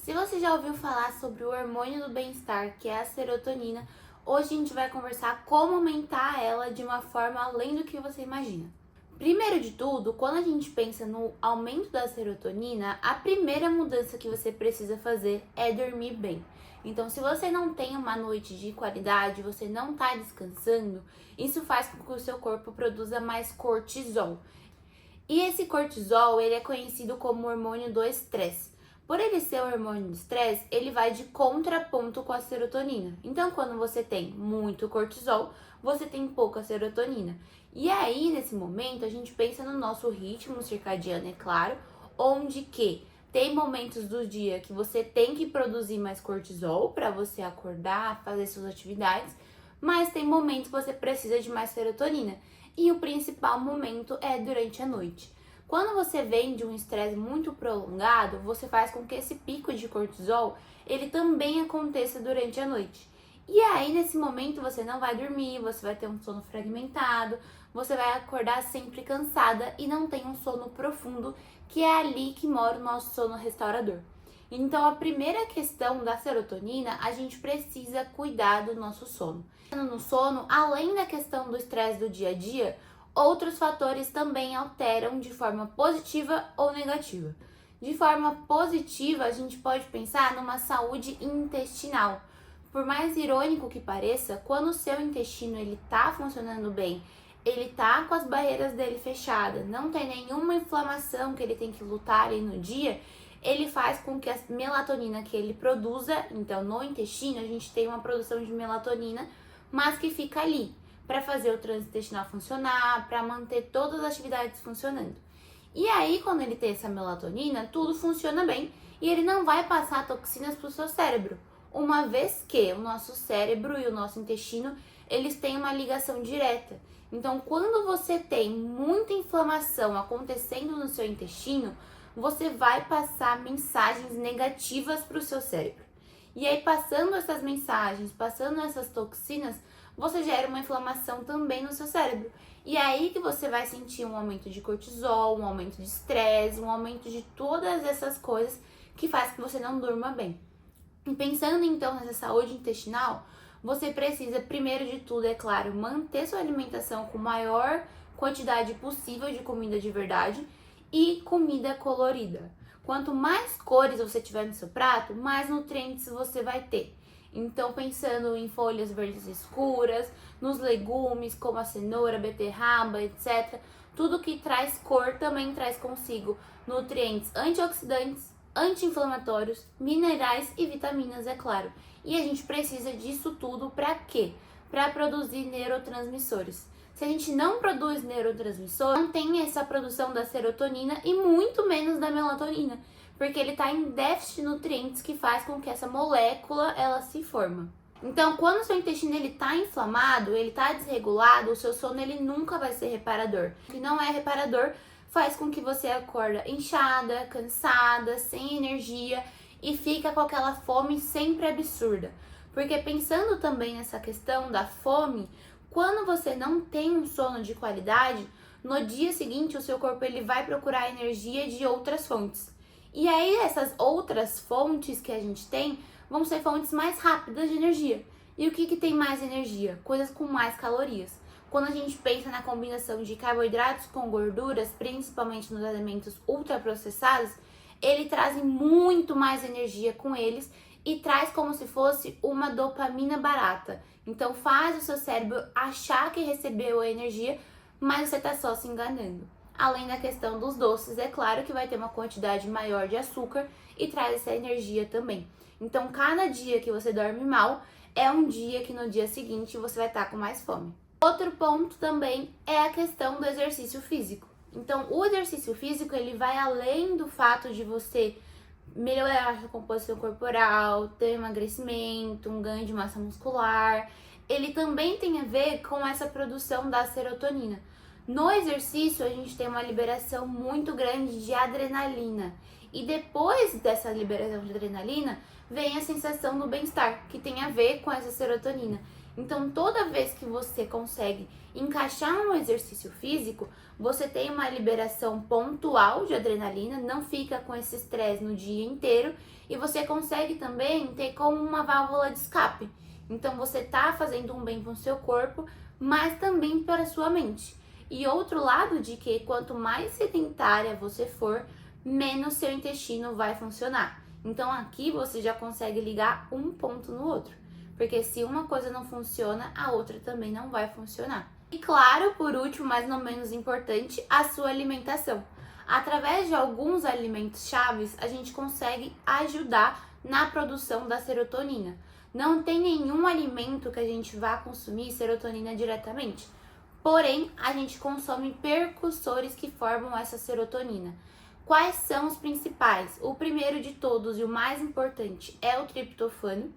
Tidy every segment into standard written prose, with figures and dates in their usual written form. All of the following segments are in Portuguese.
Se você já ouviu falar sobre o hormônio do bem-estar, que é a serotonina, hoje a gente vai conversar como aumentar ela de uma forma além do que você imagina. Primeiro de tudo, quando a gente pensa no aumento da serotonina, a primeira mudança que você precisa fazer é dormir bem. Então, se você não tem uma noite de qualidade, você não está descansando, isso faz com que o seu corpo produza mais cortisol. E esse cortisol, ele é conhecido como hormônio do estresse. Por ele ser o hormônio do estresse, ele vai de contraponto com a serotonina. Então, quando você tem muito cortisol, você tem pouca serotonina. E aí, nesse momento, a gente pensa no nosso ritmo circadiano, é claro, onde que tem momentos do dia que você tem que produzir mais cortisol para você acordar, fazer suas atividades, mas tem momentos que você precisa de mais serotonina. E o principal momento é durante a noite. Quando você vem de um estresse muito prolongado, você faz com que esse pico de cortisol, ele também aconteça durante a noite. E aí, nesse momento, você não vai dormir, você vai ter um sono fragmentado, você vai acordar sempre cansada e não tem um sono profundo, que é ali que mora o nosso sono restaurador. Então, a primeira questão da serotonina, a gente precisa cuidar do nosso sono. No sono, além da questão do estresse do dia a dia, outros fatores também alteram de forma positiva ou negativa. De forma positiva, a gente pode pensar numa saúde intestinal. Por mais irônico que pareça, quando o seu intestino ele tá funcionando bem, ele tá com as barreiras dele fechadas, não tem nenhuma inflamação que ele tem que lutar ali no dia, ele faz com que a melatonina que ele produza, então no intestino a gente tem uma produção de melatonina, mas que fica ali para fazer o trânsito intestinal funcionar, para manter todas as atividades funcionando. E aí, quando ele tem essa melatonina, tudo funciona bem e ele não vai passar toxinas para o seu cérebro, uma vez que o nosso cérebro e o nosso intestino, eles têm uma ligação direta. Então, quando você tem muita inflamação acontecendo no seu intestino, você vai passar mensagens negativas para o seu cérebro. E aí, passando essas mensagens, passando essas toxinas, você gera uma inflamação também no seu cérebro. E é aí que você vai sentir um aumento de cortisol, um aumento de estresse, um aumento de todas essas coisas que faz que você não durma bem. E pensando então nessa saúde intestinal, você precisa, primeiro de tudo, é claro, manter sua alimentação com maior quantidade possível de comida de verdade e comida colorida. Quanto mais cores você tiver no seu prato, mais nutrientes você vai ter. Então, pensando em folhas verdes escuras, nos legumes como a cenoura, beterraba, etc. Tudo que traz cor também traz consigo nutrientes antioxidantes, anti-inflamatórios, minerais e vitaminas, é claro. E a gente precisa disso tudo para quê? Para produzir neurotransmissores. Se a gente não produz neurotransmissores, não tem essa produção da serotonina e muito menos da melatonina, porque ele está em déficit de nutrientes que faz com que essa molécula ela se forma. Então, quando o seu intestino ele tá inflamado, ele tá desregulado, o seu sono ele nunca vai ser reparador. Se não é reparador, faz com que você acorda inchada, cansada, sem energia e fica com aquela fome sempre absurda. Porque pensando também nessa questão da fome, quando você não tem um sono de qualidade, no dia seguinte o seu corpo ele vai procurar energia de outras fontes. E aí essas outras fontes que a gente tem vão ser fontes mais rápidas de energia. E o que tem mais energia? Coisas com mais calorias. Quando a gente pensa na combinação de carboidratos com gorduras, principalmente nos alimentos ultraprocessados, eles trazem muito mais energia com eles e traz como se fosse uma dopamina barata. Então faz o seu cérebro achar que recebeu a energia, mas você está só se enganando. Além da questão dos doces, é claro que vai ter uma quantidade maior de açúcar e traz essa energia também. Então, cada dia que você dorme mal é um dia que no dia seguinte você vai estar com mais fome. Outro ponto também é a questão do exercício físico. Então, o exercício físico ele vai além do fato de você melhorar a sua composição corporal, ter emagrecimento, um ganho de massa muscular. Ele também tem a ver com essa produção da serotonina. No exercício, a gente tem uma liberação muito grande de adrenalina. E depois dessa liberação de adrenalina, vem a sensação do bem-estar, que tem a ver com essa serotonina. Então, toda vez que você consegue encaixar um exercício físico, você tem uma liberação pontual de adrenalina, não fica com esse estresse no dia inteiro e você consegue também ter como uma válvula de escape. Então, você tá fazendo um bem para o seu corpo, mas também para a sua mente. E outro lado de que quanto mais sedentária você for, menos seu intestino vai funcionar. Então, aqui você já consegue ligar um ponto no outro. Porque se uma coisa não funciona, a outra também não vai funcionar. E claro, por último, mas não menos importante, a sua alimentação. Através de alguns alimentos chaves, a gente consegue ajudar na produção da serotonina. Não tem nenhum alimento que a gente vá consumir serotonina diretamente. Porém, a gente consome percussores que formam essa serotonina. Quais são os principais? O primeiro de todos e o mais importante é o triptofano.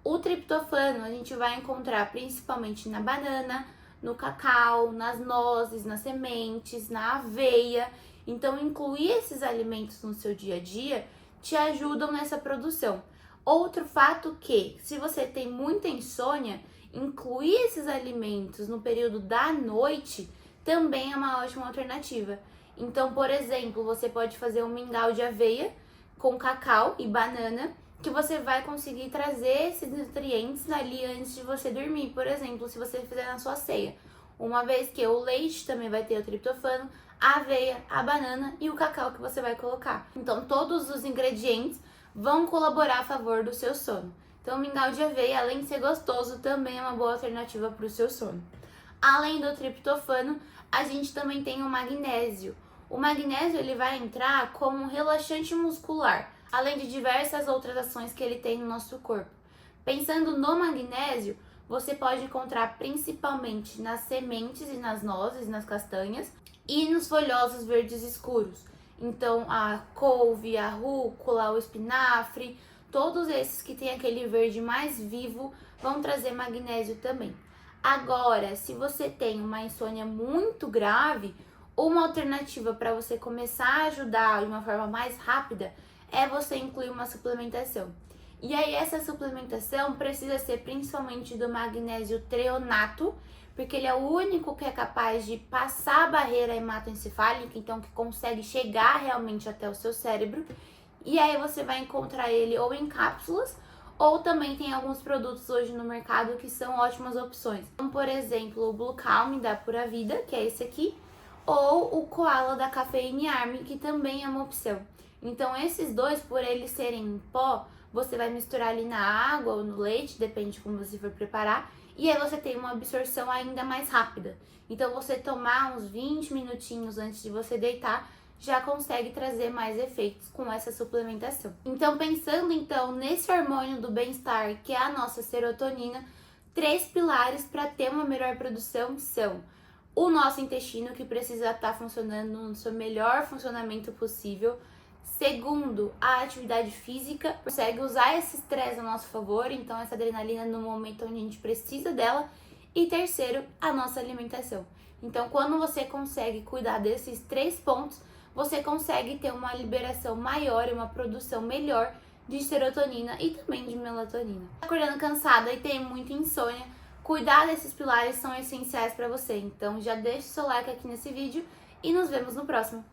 O triptofano a gente vai encontrar principalmente na banana, no cacau, nas nozes, nas sementes, na aveia. Então, incluir esses alimentos no seu dia a dia te ajudam nessa produção. Outro fato que, se você tem muita insônia, incluir esses alimentos no período da noite também é uma ótima alternativa. Então, por exemplo, você pode fazer um mingau de aveia com cacau e banana, que você vai conseguir trazer esses nutrientes ali antes de você dormir, por exemplo, se você fizer na sua ceia. Uma vez que o leite também vai ter o triptofano, a aveia, a banana e o cacau que você vai colocar. Então, todos os ingredientes vão colaborar a favor do seu sono. Então, o mingau de aveia, além de ser gostoso, também é uma boa alternativa para o seu sono. Além do triptofano, a gente também tem o magnésio. O magnésio ele vai entrar como um relaxante muscular, além de diversas outras ações que ele tem no nosso corpo. Pensando no magnésio, você pode encontrar principalmente nas sementes e nas nozes, nas castanhas e nos folhosos verdes escuros. Então, a couve, a rúcula, o espinafre, todos esses que tem aquele verde mais vivo vão trazer magnésio também. Agora, se você tem uma insônia muito grave, uma alternativa para você começar a ajudar de uma forma mais rápida é você incluir uma suplementação. E aí essa suplementação precisa ser principalmente do magnésio treonato, porque ele é o único que é capaz de passar a barreira hematoencefálica, então que consegue chegar realmente até o seu cérebro. E aí você vai encontrar ele ou em cápsulas, ou também tem alguns produtos hoje no mercado que são ótimas opções. Como, por exemplo, o Blue Calm da Pura Vida, que é esse aqui, ou o Koala da Caffeine Army, que também é uma opção. Então, esses dois, por eles serem em pó, você vai misturar ali na água ou no leite, depende de como você for preparar, e aí você tem uma absorção ainda mais rápida. Então, você tomar uns 20 minutinhos antes de você deitar, já consegue trazer mais efeitos com essa suplementação. Então, pensando nesse hormônio do bem-estar, que é a nossa serotonina, 3 pilares para ter uma melhor produção são o nosso intestino, que precisa estar funcionando no seu melhor funcionamento possível. Segundo, a atividade física, consegue usar esse estresse a nosso favor, então essa adrenalina no momento onde a gente precisa dela. E terceiro, a nossa alimentação. Então, quando você consegue cuidar desses 3 pontos, você consegue ter uma liberação maior e uma produção melhor de serotonina e também de melatonina. Acordando cansada e tem muita insônia, cuidar desses pilares são essenciais para você. Então já deixa o seu like aqui nesse vídeo e nos vemos no próximo.